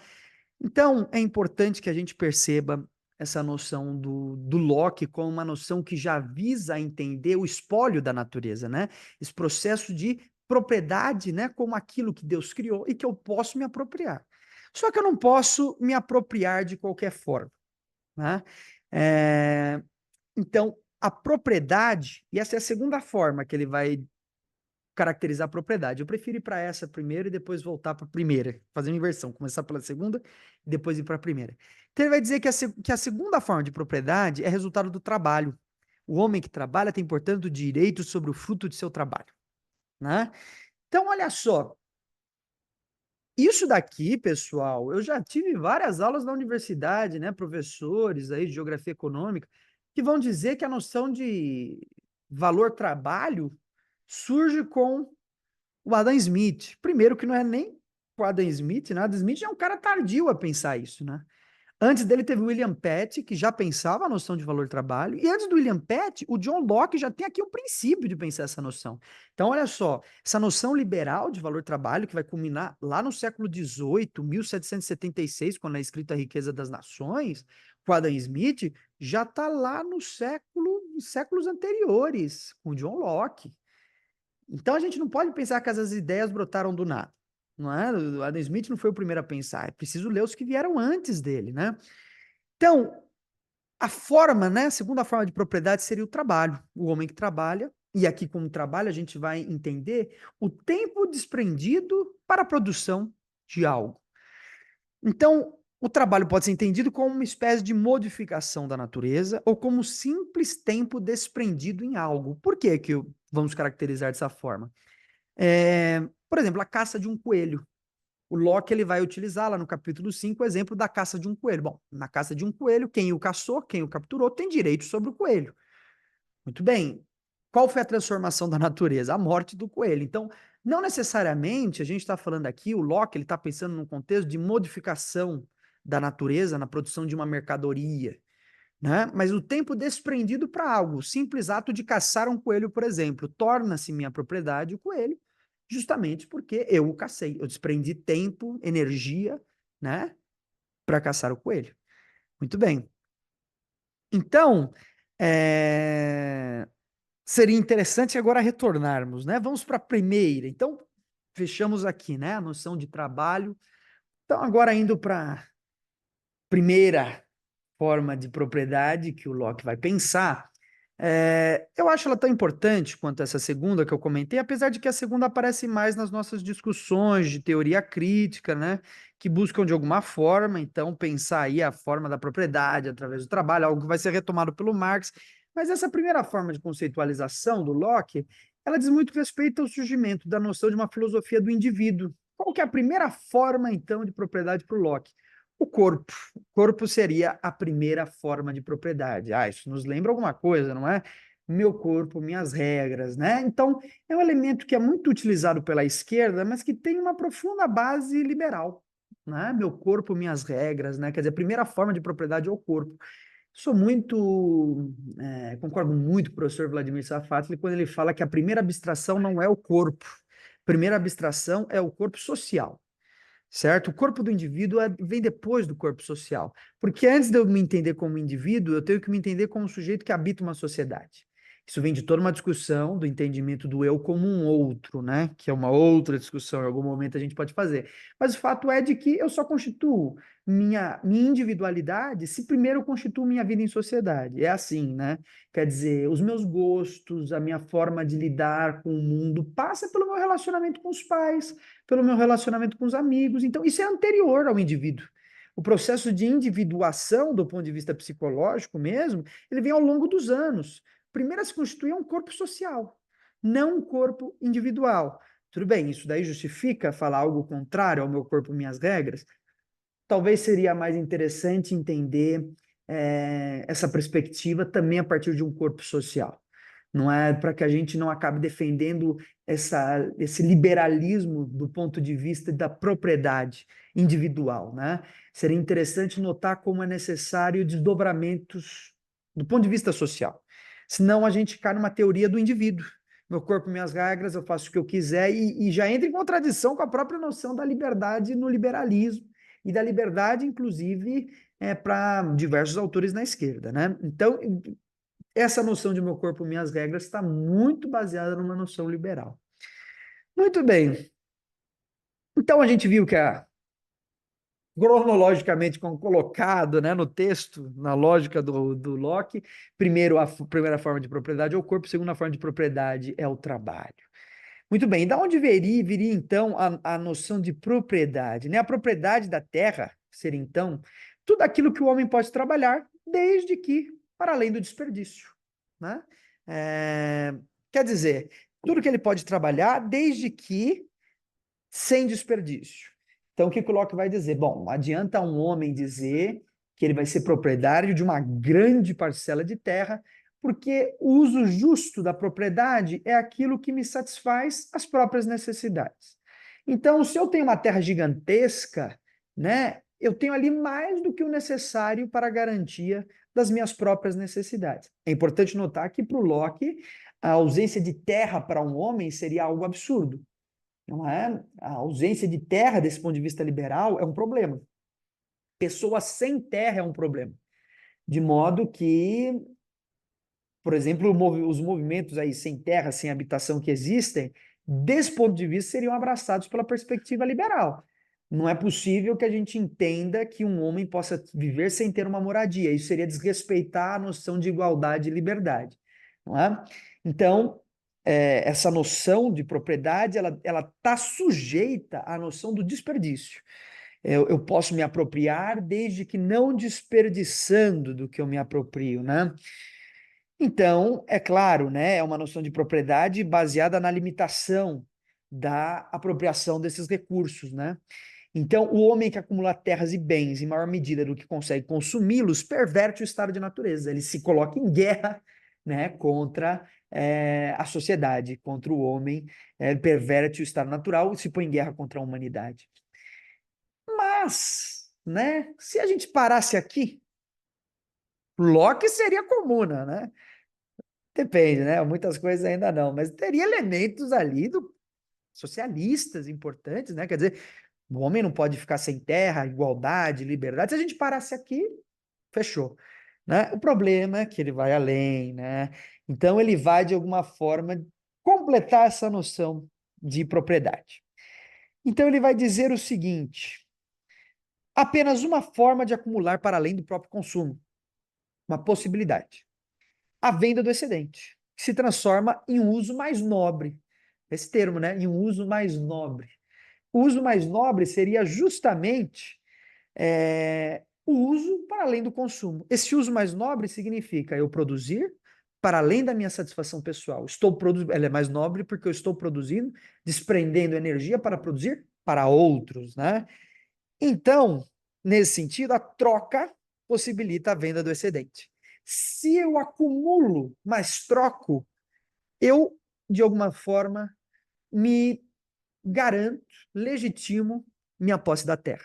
Então, é importante que a gente perceba essa noção do Locke como uma noção que já visa entender o espólio da natureza, né? Esse processo de propriedade, né, como aquilo que Deus criou e que eu posso me apropriar. Só que eu não posso me apropriar de qualquer forma, né? Então, a propriedade, e essa é a segunda forma que ele vai caracterizar a propriedade. Eu prefiro ir para essa primeiro e depois voltar para a primeira, fazer uma inversão, começar pela segunda e depois ir para a primeira. Então, ele vai dizer que a segunda forma de propriedade é resultado do trabalho. O homem que trabalha tem, portanto, direito sobre o fruto de seu trabalho, né? Então, olha só, isso daqui, pessoal, eu já tive várias aulas na universidade, né, professores aí de geografia econômica, que vão dizer que a noção de valor trabalho surge com o Adam Smith. Primeiro que não é nem o Adam Smith, né? Adam Smith é um cara tardio a pensar isso, né? Antes dele teve o William Penn, que já pensava a noção de valor trabalho, e antes do William Penn, o John Locke já tem aqui o princípio de pensar essa noção. Então, olha só, essa noção liberal de valor trabalho, que vai culminar lá no século XVIII, 1776, quando é escrita A Riqueza das Nações, com Adam Smith, já está lá no séculos anteriores, com John Locke. Então, a gente não pode pensar que essas ideias brotaram do nada. Não é? O Adam Smith não foi o primeiro a pensar, é preciso ler os que vieram antes dele, né? Então, a forma, né, a segunda forma de propriedade seria o trabalho. O homem que trabalha, e aqui como trabalho a gente vai entender o tempo desprendido para a produção de algo. Então, o trabalho pode ser entendido como uma espécie de modificação da natureza ou como simples tempo desprendido em algo. Por que vamos caracterizar dessa forma? Por exemplo, a caça de um coelho. O Locke ele vai utilizar lá no capítulo 5 o exemplo da caça de um coelho. Bom, na caça de um coelho, quem o caçou, quem o capturou, tem direito sobre o coelho. Muito bem. Qual foi a transformação da natureza? A morte do coelho. Então, não necessariamente a gente está falando aqui, o Locke ele está pensando num contexto de modificação da natureza na produção de uma mercadoria, né? Mas o tempo desprendido para algo, o simples ato de caçar um coelho, por exemplo, torna-se minha propriedade o coelho, justamente porque eu o cacei. Eu desprendi tempo, energia, né, para caçar o coelho. Muito bem. Então, seria interessante agora retornarmos, né? Vamos para a primeira. Então, fechamos aqui, né, a noção de trabalho. Então, agora indo para a primeira forma de propriedade que o Locke vai pensar, eu acho ela tão importante quanto essa segunda que eu comentei, apesar de que a segunda aparece mais nas nossas discussões de teoria crítica, né, que buscam de alguma forma, então, pensar aí a forma da propriedade através do trabalho, algo que vai ser retomado pelo Marx, mas essa primeira forma de conceitualização do Locke, ela diz muito respeito ao surgimento da noção de uma filosofia do indivíduo. Qual que é a primeira forma, então, de propriedade para o Locke? O corpo. O corpo seria a primeira forma de propriedade. Ah, isso nos lembra alguma coisa, não é? Meu corpo, minhas regras, né? Então, é um elemento que é muito utilizado pela esquerda, mas que tem uma profunda base liberal, né? Meu corpo, minhas regras, né? Quer dizer, a primeira forma de propriedade é o corpo. Concordo muito com o professor Vladimir Safatli quando ele fala que a primeira abstração não é o corpo. A primeira abstração é o corpo social. Certo? O corpo do indivíduo vem depois do corpo social. Porque antes de eu me entender como indivíduo, eu tenho que me entender como um sujeito que habita uma sociedade. Isso vem de toda uma discussão do entendimento do eu como um outro, né? Que é uma outra discussão, em algum momento a gente pode fazer. Mas o fato é de que eu só constituo minha individualidade se primeiro eu constituo minha vida em sociedade. É assim, né? Quer dizer, os meus gostos, a minha forma de lidar com o mundo passa pelo meu relacionamento com os pais, pelo meu relacionamento com os amigos. Então, isso é anterior ao indivíduo. O processo de individuação, do ponto de vista psicológico mesmo, ele vem ao longo dos anos. Primeiro a se constituir um corpo social, não um corpo individual. Tudo bem, isso daí justifica falar algo contrário ao meu corpo, minhas regras? Talvez seria mais interessante entender essa perspectiva também a partir de um corpo social. Não é para que a gente não acabe defendendo esse liberalismo do ponto de vista da propriedade individual, né? Seria interessante notar como é necessário desdobramentos do ponto de vista social. Senão a gente cai numa teoria do indivíduo. Meu corpo, minhas regras, eu faço o que eu quiser e já entra em contradição com a própria noção da liberdade no liberalismo e da liberdade, inclusive, para diversos autores na esquerda, né? Então, essa noção de meu corpo, minhas regras está muito baseada numa noção liberal. Muito bem. Então, a gente viu que cronologicamente colocado, né, no texto, na lógica do Locke, primeiro a primeira forma de propriedade é o corpo, a segunda forma de propriedade é o trabalho. Muito bem, da onde viria então a noção de propriedade? Né? A propriedade da terra seria então tudo aquilo que o homem pode trabalhar, desde que para além do desperdício. Né? Quer dizer, tudo que ele pode trabalhar, desde que sem desperdício. Então, o que o Locke vai dizer? Bom, não adianta um homem dizer que ele vai ser proprietário de uma grande parcela de terra, porque o uso justo da propriedade é aquilo que me satisfaz as próprias necessidades. Então, se eu tenho uma terra gigantesca, né, eu tenho ali mais do que o necessário para a garantia das minhas próprias necessidades. É importante notar que, para o Locke, a ausência de terra para um homem seria algo absurdo. Não é? A ausência de terra, desse ponto de vista liberal, é um problema. Pessoas sem terra é um problema. De modo que, por exemplo, os movimentos aí sem terra, sem habitação que existem, desse ponto de vista, seriam abraçados pela perspectiva liberal. Não é possível que a gente entenda que um homem possa viver sem ter uma moradia. Isso seria desrespeitar a noção de igualdade e liberdade. Não é? Então, essa noção de propriedade, ela está sujeita à noção do desperdício. Eu posso me apropriar desde que não desperdiçando do que eu me aproprio, né? Então, é claro, né, é uma noção de propriedade baseada na limitação da apropriação desses recursos, né? Então, o homem que acumula terras e bens em maior medida do que consegue consumi-los perverte o estado de natureza. Ele se coloca em guerra, né, contra a sociedade, contra o homem, perverte o estado natural e se põe em guerra contra a humanidade. Mas, né, se a gente parasse aqui, Locke seria comuna, né? Depende, né? Muitas coisas ainda não, mas teria elementos ali socialistas importantes, né? Quer dizer, o homem não pode ficar sem terra, igualdade, liberdade. Se a gente parasse aqui, fechou, né? O problema é que ele vai além, né? Então ele vai de alguma forma completar essa noção de propriedade. Então ele vai dizer o seguinte: apenas uma forma de acumular para além do próprio consumo, uma possibilidade. A venda do excedente, que se transforma em um uso mais nobre. Esse termo, né? Em um uso mais nobre. O uso mais nobre seria justamente o uso para além do consumo. Esse uso mais nobre significa eu produzir para além da minha satisfação pessoal. Estou produzindo, ela é mais nobre porque eu estou produzindo, desprendendo energia para produzir para outros, né? Então, nesse sentido, a troca possibilita a venda do excedente. Se eu acumulo, mas troco, eu, de alguma forma, me garanto, legitimo minha posse da terra.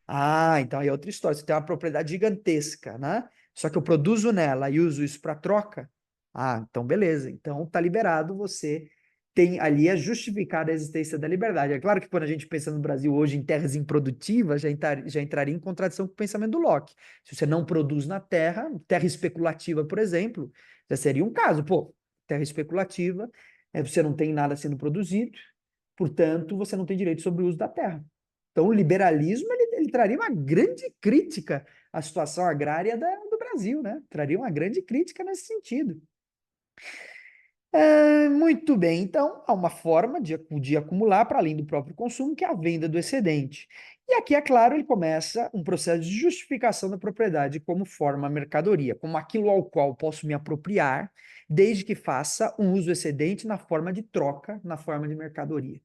Ah, então aí é outra história. Você tem uma propriedade gigantesca, né? Só que eu produzo nela e uso isso para troca. Ah, então beleza. Então tá liberado, você tem ali a justificada a existência da liberdade. É claro que quando a gente pensa no Brasil hoje em terras improdutivas, já entraria em contradição com o pensamento do Locke. Se você não produz na terra, terra especulativa, por exemplo, já seria um caso. Pô, terra especulativa, você não tem nada sendo produzido, portanto, você não tem direito sobre o uso da terra. Então, o liberalismo ele traria uma grande crítica à situação agrária do Brasil, né? Traria uma grande crítica nesse sentido. Muito bem, então, há uma forma de acumular para além do próprio consumo, que é a venda do excedente. E aqui, é claro, ele começa um processo de justificação da propriedade como forma mercadoria, como aquilo ao qual posso me apropriar, desde que faça um uso excedente na forma de troca, na forma de mercadoria.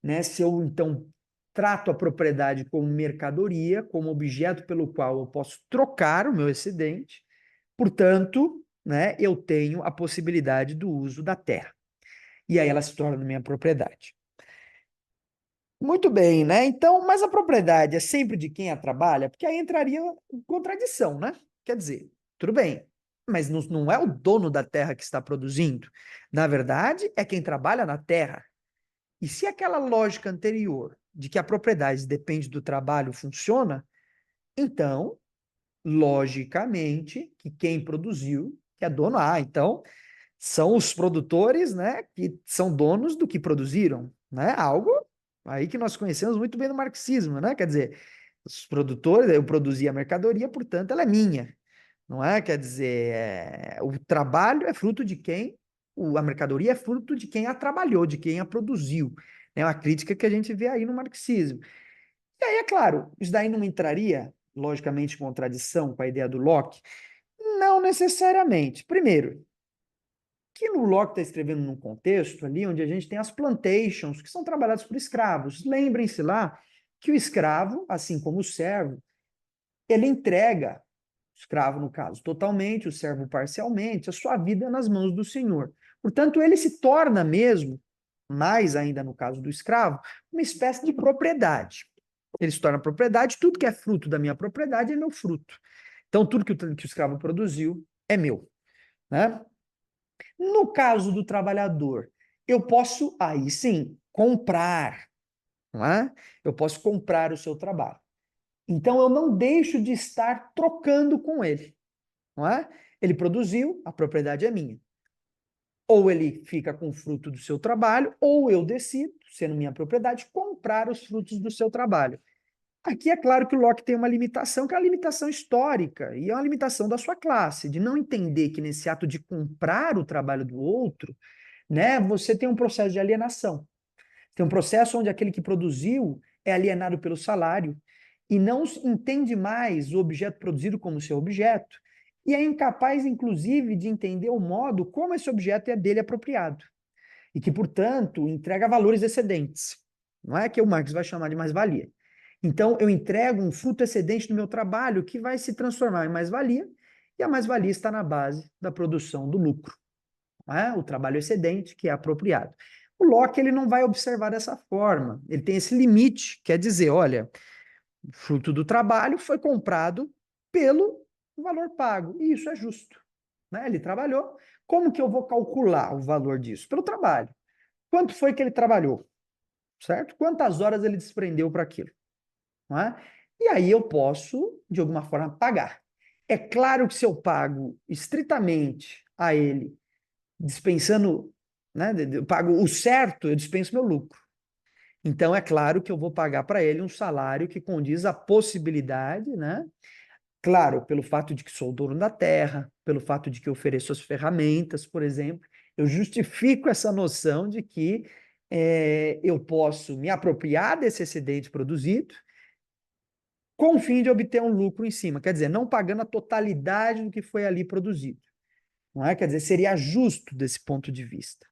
Né? Se eu, então, trato a propriedade como mercadoria, como objeto pelo qual eu posso trocar o meu excedente, portanto, né, eu tenho a possibilidade do uso da terra. E aí ela se torna minha propriedade. Muito bem, né? Então, mas a propriedade é sempre de quem a trabalha? Porque aí entraria em contradição, né? Quer dizer, tudo bem, mas não é o dono da terra que está produzindo. Na verdade, é quem trabalha na terra. E se aquela lógica anterior de que a propriedade depende do trabalho funciona, então logicamente, que quem produziu, que é dono, então, são os produtores, né, que são donos do que produziram, né? Algo aí que nós conhecemos muito bem no marxismo, né? Quer dizer, os produtores, eu produzi a mercadoria, portanto, ela é minha, não é? Quer dizer, o trabalho é fruto de quem, a mercadoria é fruto de quem a trabalhou, de quem a produziu. É uma crítica que a gente vê aí no marxismo. E aí, é claro, isso daí não entraria, logicamente, em contradição com a ideia do Locke? Não necessariamente. Primeiro, que o Locke está escrevendo num contexto ali onde a gente tem as plantations, que são trabalhadas por escravos. Lembrem-se lá que o escravo, assim como o servo, ele entrega, o escravo no caso, totalmente, o servo parcialmente, a sua vida nas mãos do senhor. Portanto, ele se torna mesmo, mais ainda no caso do escravo, uma espécie de propriedade. Ele se torna propriedade, tudo que é fruto da minha propriedade é meu fruto. Então, tudo que o escravo produziu é meu, né? No caso do trabalhador, eu posso, aí sim, comprar, não é? Eu posso comprar o seu trabalho. Então, eu não deixo de estar trocando com ele, não é? Ele produziu, a propriedade é minha. Ou ele fica com o fruto do seu trabalho, ou eu decido, sendo minha propriedade, comprar os frutos do seu trabalho. Aqui é claro que o Locke tem uma limitação, que é a limitação histórica, e é uma limitação da sua classe, de não entender que nesse ato de comprar o trabalho do outro, né, você tem um processo de alienação. Tem um processo onde aquele que produziu é alienado pelo salário e não entende mais o objeto produzido como seu objeto, e é incapaz, inclusive, de entender o modo como esse objeto é dele apropriado, e que, portanto, entrega valores excedentes. Não é que o Marx vai chamar de mais-valia. Então, eu entrego um fruto excedente do meu trabalho que vai se transformar em mais-valia, e a mais-valia está na base da produção do lucro, não é? O trabalho excedente que é apropriado. O Locke ele não vai observar dessa forma. Ele tem esse limite, quer dizer, olha, o fruto do trabalho foi comprado pelo valor pago, e isso é justo, né? Ele trabalhou. Como que eu vou calcular o valor disso? Pelo trabalho. Quanto foi que ele trabalhou? Certo? Quantas horas ele desprendeu para aquilo? Não é? E aí eu posso, de alguma forma, pagar. É claro que se eu pago estritamente a ele, dispensando, né, eu pago o certo, eu dispenso meu lucro. Então é claro que eu vou pagar para ele um salário que condiz à possibilidade, né? Claro, pelo fato de que sou o dono da terra, pelo fato de que eu ofereço as ferramentas, por exemplo, eu justifico essa noção de que eu posso me apropriar desse excedente produzido com o fim de obter um lucro em cima, quer dizer, não pagando a totalidade do que foi ali produzido, não é? Quer dizer, seria justo desse ponto de vista.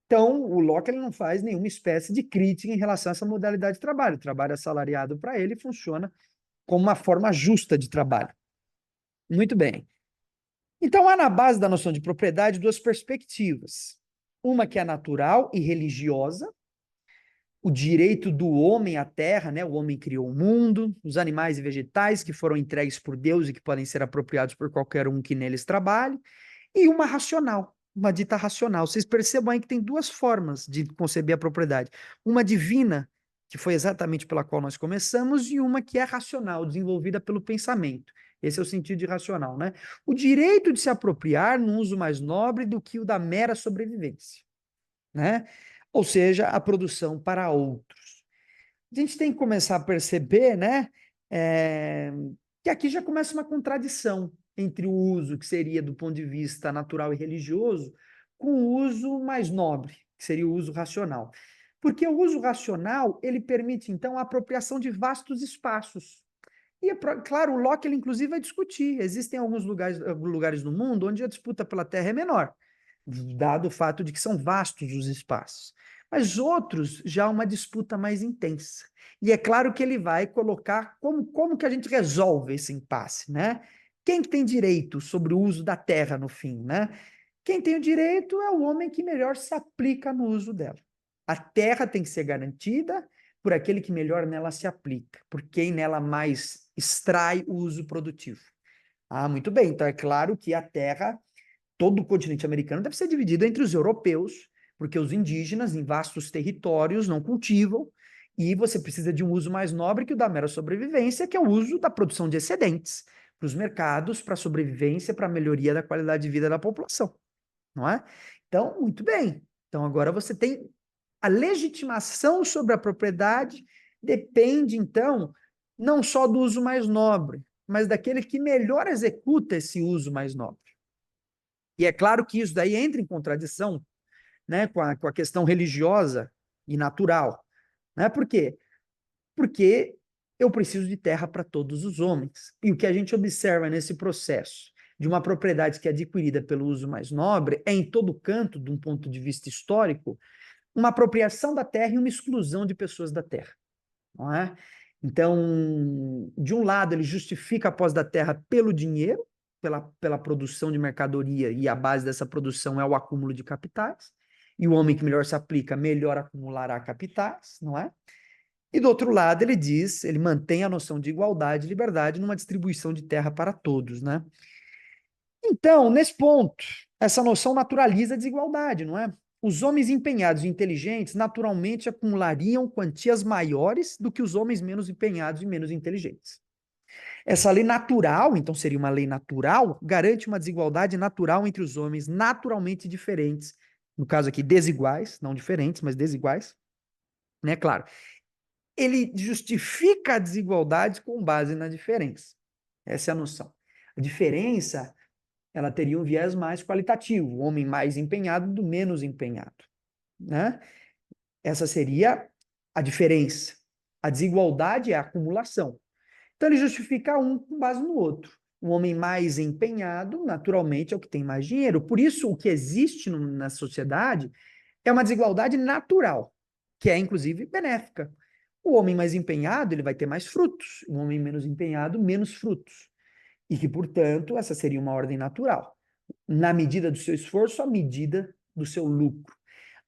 Então, o Locke ele não faz nenhuma espécie de crítica em relação a essa modalidade de trabalho. O trabalho assalariado para ele funciona como uma forma justa de trabalho. Muito bem. Então, há na base da noção de propriedade duas perspectivas. Uma que é natural e religiosa, o direito do homem à terra, né? O homem criou o mundo, os animais e vegetais que foram entregues por Deus e que podem ser apropriados por qualquer um que neles trabalhe, e uma racional, uma dita racional. Vocês percebam aí que tem duas formas de conceber a propriedade. Uma divina, que foi exatamente pela qual nós começamos, e uma que é racional, desenvolvida pelo pensamento. Esse é o sentido de racional, né? O direito de se apropriar num uso mais nobre do que o da mera sobrevivência, né? Ou seja, a produção para outros. A gente tem que começar a perceber, né, que aqui já começa uma contradição entre o uso, que seria do ponto de vista natural e religioso, com o uso mais nobre, que seria o uso racional. Porque o uso racional, ele permite, então, a apropriação de vastos espaços. E, claro, o Locke, ele, inclusive, vai discutir. Existem alguns lugares no mundo onde a disputa pela terra é menor, dado o fato de que são vastos os espaços. Mas outros já há uma disputa mais intensa. E é claro que ele vai colocar como que a gente resolve esse impasse, né? Quem que tem direito sobre o uso da terra no fim, né? Quem tem o direito é o homem que melhor se aplica no uso dela. A terra tem que ser garantida por aquele que melhor nela se aplica, por quem nela mais extrai o uso produtivo. Ah, muito bem. Então é claro que a terra, todo o continente americano deve ser dividido entre os europeus, porque os indígenas em vastos territórios não cultivam, e você precisa de um uso mais nobre que o da mera sobrevivência, que é o uso da produção de excedentes. para os mercados, para a sobrevivência, para a melhoria da qualidade de vida da população, não é? Então, muito bem. Então, agora você tem a legitimação sobre a propriedade, depende, então, não só do uso mais nobre, mas daquele que melhor executa esse uso mais nobre. E é claro que isso daí entra em contradição, né, com a questão religiosa e natural. Né? Por quê? Porque eu preciso de terra para todos os homens. E o que a gente observa nesse processo de uma propriedade que é adquirida pelo uso mais nobre é, em todo canto, de um ponto de vista histórico, uma apropriação da terra e uma exclusão de pessoas da terra. Não é? Então, de um lado, ele justifica a posse da terra pelo dinheiro, pela produção de mercadoria, e a base dessa produção é o acúmulo de capitais, e o homem que melhor se aplica, melhor acumulará capitais, não é? E do outro lado, ele diz, ele mantém a noção de igualdade e liberdade numa distribuição de terra para todos, né? Então, nesse ponto, essa noção naturaliza a desigualdade, não é? Os homens empenhados e inteligentes naturalmente acumulariam quantias maiores do que os homens menos empenhados e menos inteligentes. Essa lei natural, então seria uma lei natural, garante uma desigualdade natural entre os homens naturalmente diferentes, no caso aqui desiguais, não diferentes, mas desiguais, né? Claro. Ele justifica a desigualdade com base na diferença. Essa é a noção. A diferença, ela teria um viés mais qualitativo, o homem mais empenhado do menos empenhado, né? Essa seria a diferença. A desigualdade é a acumulação. Então ele justifica um com base no outro. O homem mais empenhado, naturalmente, é o que tem mais dinheiro. Por isso, o que existe na sociedade é uma desigualdade natural, que é, inclusive, benéfica. O homem mais empenhado, ele vai ter mais frutos. O homem menos empenhado, menos frutos. E que, portanto, essa seria uma ordem natural. Na medida do seu esforço, à medida do seu lucro.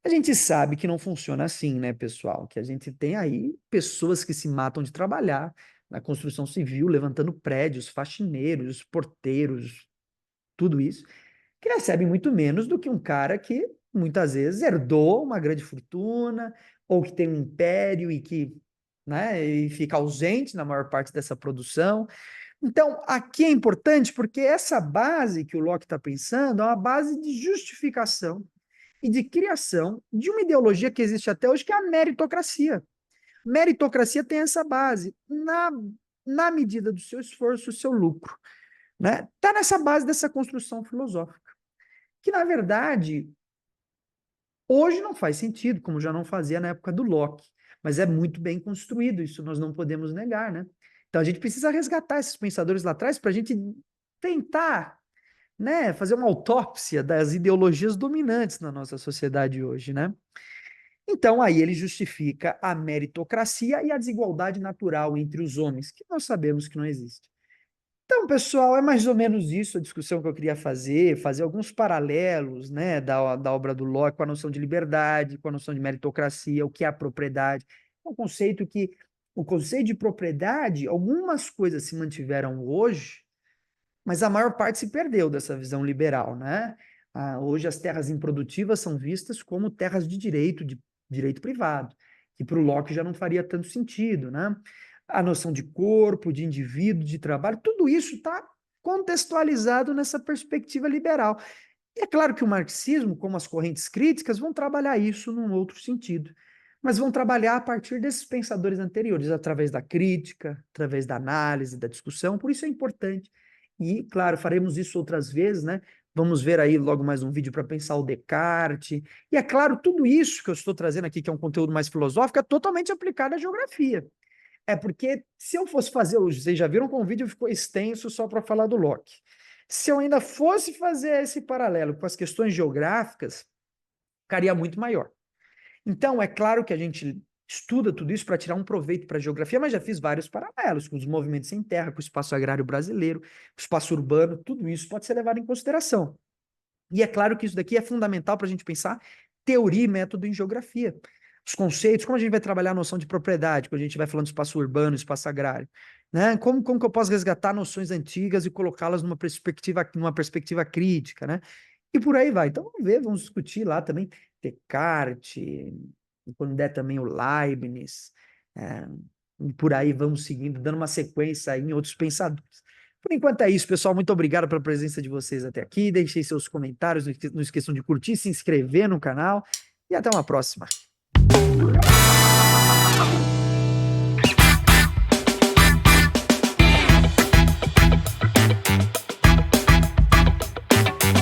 A gente sabe que não funciona assim, né, pessoal? Que a gente tem aí pessoas que se matam de trabalhar na construção civil, levantando prédios, faxineiros, porteiros, tudo isso, que recebem muito menos do que um cara que muitas vezes herdou uma grande fortuna ou que tem um império e que, né, e fica ausente na maior parte dessa produção. Então, aqui é importante porque essa base que o Locke está pensando é uma base de justificação e de criação de uma ideologia que existe até hoje, que é a meritocracia. Meritocracia tem essa base, na medida do seu esforço, o seu lucro. Né? Tá nessa base dessa construção filosófica, que, na verdade, hoje não faz sentido, como já não fazia na época do Locke, mas é muito bem construído, isso nós não podemos negar, né? Então a gente precisa resgatar esses pensadores lá atrás para a gente tentar, né, fazer uma autópsia das ideologias dominantes na nossa sociedade hoje, né? Então aí ele justifica a meritocracia e a desigualdade natural entre os homens, que nós sabemos que não existe. Então, pessoal, é mais ou menos isso a discussão que eu queria fazer alguns paralelos, né, da obra do Locke com a noção de liberdade, com a noção de meritocracia, o que é a propriedade. É um conceito que, o conceito de propriedade, algumas coisas se mantiveram hoje, mas a maior parte se perdeu dessa visão liberal, né? Hoje as terras improdutivas são vistas como terras de direito privado, que para o Locke já não faria tanto sentido, né? A noção de corpo, de indivíduo, de trabalho, tudo isso está contextualizado nessa perspectiva liberal. E é claro que o marxismo, como as correntes críticas, vão trabalhar isso num outro sentido, mas vão trabalhar a partir desses pensadores anteriores, através da crítica, através da análise, da discussão, por isso é importante. E, claro, faremos isso outras vezes, né? Vamos ver aí logo mais um vídeo para pensar o Descartes. E, é claro, tudo isso que eu estou trazendo aqui, que é um conteúdo mais filosófico, é totalmente aplicado à geografia. É porque se eu fosse fazer, vocês já viram como o vídeo ficou extenso só para falar do Locke. Se eu ainda fosse fazer esse paralelo com as questões geográficas, ficaria muito maior. Então, é claro que a gente estuda tudo isso para tirar um proveito para a geografia, mas já fiz vários paralelos com os movimentos sem terra, com o espaço agrário brasileiro, com o espaço urbano, tudo isso pode ser levado em consideração. E é claro que isso daqui é fundamental para a gente pensar teoria e método em geografia. Os conceitos, como a gente vai trabalhar a noção de propriedade, quando a gente vai falando de espaço urbano, espaço agrário, né? Como que eu posso resgatar noções antigas e colocá-las numa perspectiva crítica, né? E por aí vai. Então vamos ver, vamos discutir lá também Descartes, e quando der também o Leibniz, e por aí vamos seguindo, dando uma sequência aí em outros pensadores. Por enquanto é isso, pessoal. Muito obrigado pela presença de vocês até aqui. Deixem seus comentários, não esqueçam de curtir, se inscrever no canal e até uma próxima.